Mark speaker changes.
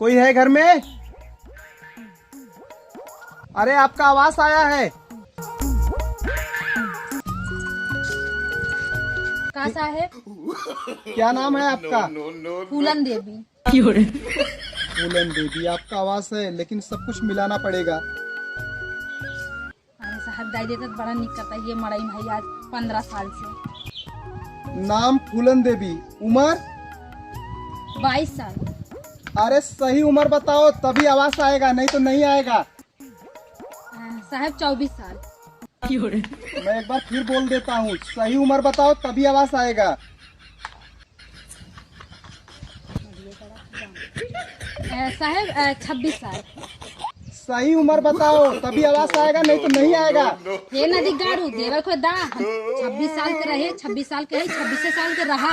Speaker 1: कोई है घर में? अरे आपका आवाज आया है।
Speaker 2: का साहेब?
Speaker 1: क्या नाम है आपका?
Speaker 2: फूलन देवी।
Speaker 1: फूलन देवी आपका आवाज है, लेकिन सब कुछ मिलाना पड़ेगा।
Speaker 2: अरे साहब दाई देता बड़ा निक करता है ये मड़ई भाई आज 15 साल से।
Speaker 1: नाम फूलन देवी, उम्र?
Speaker 2: 22 साल।
Speaker 1: अरे सही उम्र बताओ तभी आवाज आएगा, नहीं तो नहीं आएगा।
Speaker 2: साहब 24 साल।
Speaker 1: मैं एक बार फिर बोल देता हूँ, सही उम्र बताओ तभी आवाज आएगा।
Speaker 2: साहब 26 साल।
Speaker 1: सही उम्र बताओ तभी आवाज आएगा, नहीं तो नहीं आएगा।
Speaker 2: हे नदी गाड़ू देवर को दा 26 साल के रहे, 26 साल के है, 26 साल के रहा।